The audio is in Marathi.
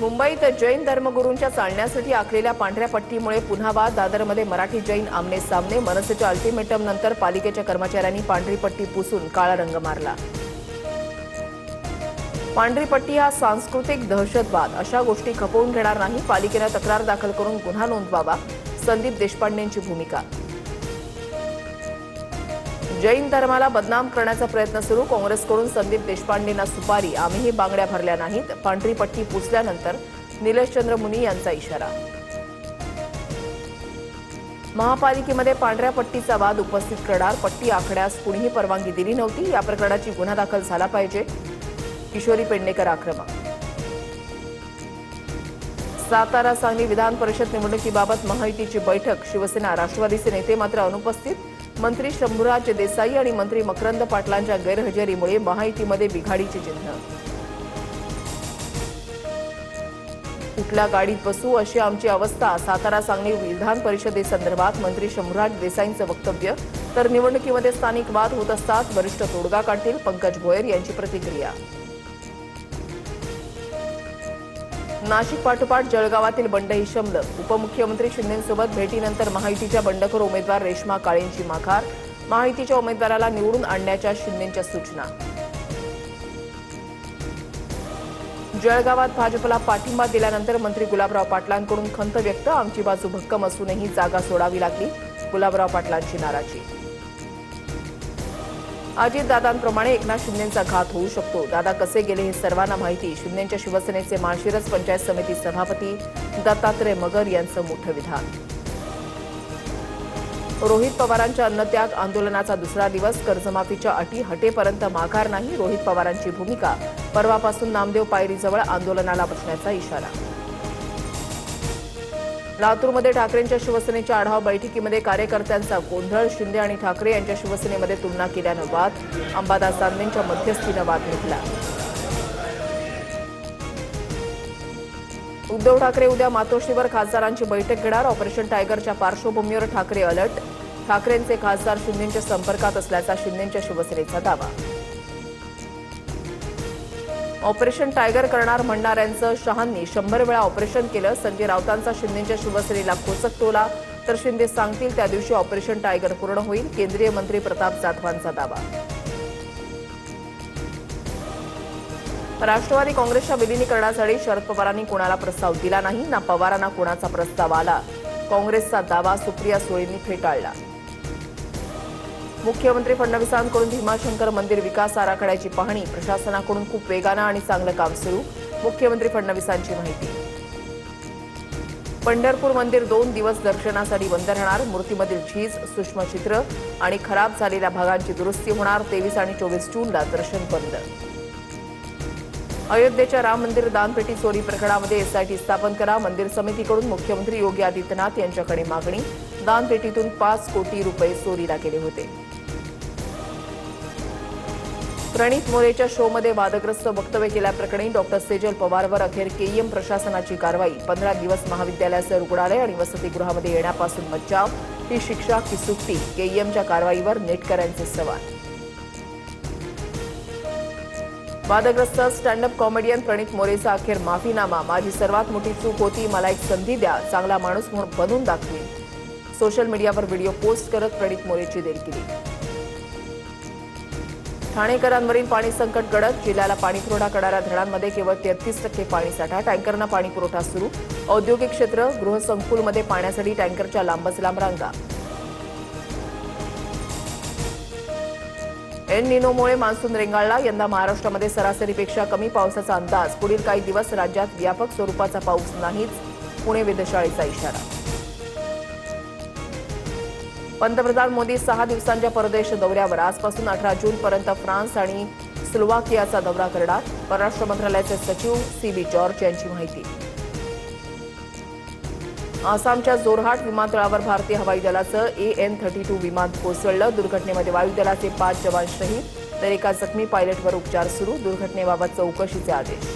मुंबईत जैन धर्मगुरूंच्या चालण्यासाठी आखलेल्या पांढऱ्या पट्टीमुळे पुन्हा वाद. दादरमध्ये मराठी जैन आमने सामने. मनसेच्या अल्टिमेटम नंतर पालिकेच्या कर्मचाऱ्यांनी पांढरी पट्टी पुसून काळा रंग मारला. पांढरी पट्टी हा सांस्कृतिक दहशतवाद, अशा गोष्टी खपवून घेणार नाही. पालिकेनं तक्रार दाखल करून गुन्हा नोंदवावा. संदीप देशपांडेंची भूमिका. जैन धर्माला बदनाम करण्याचा प्रयत्न सुरू. काँग्रेसकडून संदीप देशपांडेंना सुपारी. आम्हीही बांगड्या भरल्या नाहीत. पांढरी पट्टी पुसल्यानंतर निलेशचंद्र मुनी यांचा इशारा. महापालिकेमध्ये पांढऱ्या पट्टीचा वाद उपस्थित करणार. पट्टी आखण्यास कुणीही परवानगी दिली नव्हती. या प्रकरणाची गुन्हा दाखल झाला पाहिजे. किशोरी पेडणेकर आक्रमक. सातारा सांगली विधान परिषद निवडणुकीबाबत महायुतीची बैठक. शिवसेना राष्ट्रवादीचे नेते मात्र अनुपस्थित. मंत्री शंभूराज देसाई आणि मंत्री मकरंद पाटलांच्या गैरहजेरीमुळे महायुतीमध्ये बिघाडीचे चिन्ह. कुठल्या गाडीत बसू अशी आमची अवस्था. सातारा सांगली विधान परिषदेसंदर्भात मंत्री शंभूराज देसाईंचं वक्तव्य. तर निवडणुकीमध्ये स्थानिक वाद होत असतात, वरिष्ठ तोडगा काढतील. पंकज भोयर यांची प्रतिक्रिया. नाशिक पाठोपाठ जळगावातील बंडही शमलं. उपमुख्यमंत्री शिंदेंसोबत भेटीनंतर महायुतीच्या बंडखोर उमेदवार रेश्मा काळेंची माघार. महायुतीच्या उमेदवाराला निवडून आणण्याच्या शिंदेंच्या सूचना. जळगावात भाजपला पाठिंबा दिल्यानंतर मंत्री गुलाबराव पाटलांकडून खंत व्यक्त. आमची बाजू भक्कम असूनही जागा सोडावी लागली. गुलाबराव पाटलांची नाराजी. अजितदादांप्रमाणे एकनाथ शिंदेंचा घात होऊ शकतो. दादा कसे गेले हे सर्वांना माहिती. शिंदेंच्या शिवसेनेचे माळशिरस पंचायत समिती सभापती दत्तात्रय मगर यांचं मोठं विधान. रोहित पवारांच्या अन्नत्याग आंदोलनाचा दुसरा दिवस. कर्जमाफीच्या अटी हटेपर्यंत माघार नाही. रोहित पवारांची भूमिका. परवापासून नामदेव पायरीजवळ आंदोलनाला बसण्याचा इशारा. लातूरमध्ये ठाकरेंच्या शिवसेनेच्या आढावा बैठकीमध्ये कार्यकर्त्यांचा गोंधळ. शिंदे आणि ठाकरे यांच्या शिवसेनेमध्ये तुलना केल्यानं वाद. अंबादास दानवेंच्या मध्यस्थीनं वाद मिटला. उद्धव ठाकरे उद्या मातोश्रीवर खासदारांची बैठक घेणार. ऑपरेशन टायगरच्या पार्श्वभूमीवर ठाकरे अलर्ट. ठाकरेंचे खासदार शिंदेंच्या संपर्कात असल्याचा शिंदेंच्या शिवसेनेचा दावा. ऑपरेशन टायगर करणार म्हणणाऱ्यांचं शहांनी 100 वेळा ऑपरेशन केलं. संजय राऊतांचा शिंदेंच्या शिवसेनेला खोचक टोला. तर शिंदे सांगतील त्या दिवशी ऑपरेशन टायगर पूर्ण होईल. केंद्रीय मंत्री प्रताप जाधवांचा दावा. राष्ट्रवादी काँग्रेसच्या विलिनीकरणासाठी शरद पवारांनी कोणाला प्रस्ताव दिला नाही ना पवारांना कोणाचा प्रस्ताव आला. काँग्रेसचा दावा सुप्रिया सुळेंनी फेटाळला. मुख्यमंत्री फडणवीसांकडून भीमाशंकर मंदिर विकास आराखड्याची पाहणी. प्रशासनाकडून खूप वेगानं आणि चांगलं काम सुरू. मुख्यमंत्री फडणवीसांची माहिती. पंढरपूर मंदिर 2 दिवस दर्शनासाठी बंद राहणार. मूर्तीमधील झीज, सूक्ष्मचित्र आणि खराब झालेल्या भागांची दुरुस्ती होणार. 23 आणि 24 जूनला दर्शन बंद. अयोध्येच्या राम मंदिर दानपेटी चोरी प्रकरणामध्ये एसआयटी स्थापन करा. मंदिर समितीकडून मुख्यमंत्री योगी आदित्यनाथ यांच्याकडे मागणी. दानपेटीतून 5 कोटी रुपये चोरीला गेले होते. प्रणित मोरेच्या शोमध्ये वादग्रस्त वक्तव्य केल्याप्रकरणी डॉक्टर सेजल पवारवर अखेर केईएम प्रशासनाची कारवाई. 15 दिवस महाविद्यालयाचं रुग्णालय आणि वसतिगृहामध्ये येण्यापासून मज्जाव. ही शिक्षा की सुट्टी. केईएमच्या कारवाईवर नेटकऱ्यांचे सवाल. वादग्रस्त स्टँडअप कॉमेडियन प्रणित मोरेचा अखेर माफीनामा. माझी सर्वात मोठी चूक होती. मला एक संधी द्या. चांगला माणूस म्हणून बनून दाखवीन. सोशल मीडियावर व्हिडिओ पोस्ट करत प्रणित मोरेची दिलगिरी. ठाणेकरांवरील पाणी संकट गडद. जिल्ह्याला पाणीपुरवठा करणाऱ्या धरणांमध्ये केवळ 33% पाणीसाठा. टँकरनं पाणीपुरवठा सुरू. औद्योगिक क्षेत्र, गृहसंकुलमध्ये पाण्यासाठी टँकरच्या लांबच लांब रांगा. एल निनोमुळे मान्सून रेंगाळला. यंदा महाराष्ट्रामध्ये सरासरीपेक्षा कमी पावसाचा अंदाज. पुढील काही दिवस राज्यात व्यापक स्वरूपाचा पाऊस नाहीच. पुणे वेधशाळेचा इशारा. पंतप्रधान मोदी 6 दिवसांच्या परदेश दौऱ्यावर. आजपासून 18 जूनपर्यंत फ्रान्स आणि स्लोवाकियाचा दौरा करणार. परराष्ट्र मंत्रालयाचे सचिव CB जॉर्ज यांची माहिती. आसामच्या जोरहाट विमानतळावर भारतीय हवाई दलाचं AN-32 विमान कोसळलं. दुर्घटनेमध्ये वायुदलाचे 5 जवान शहीद तर एका जखमी पायलटवर उपचार सुरू. दुर्घटनेबाबत चौकशीचे आदेश.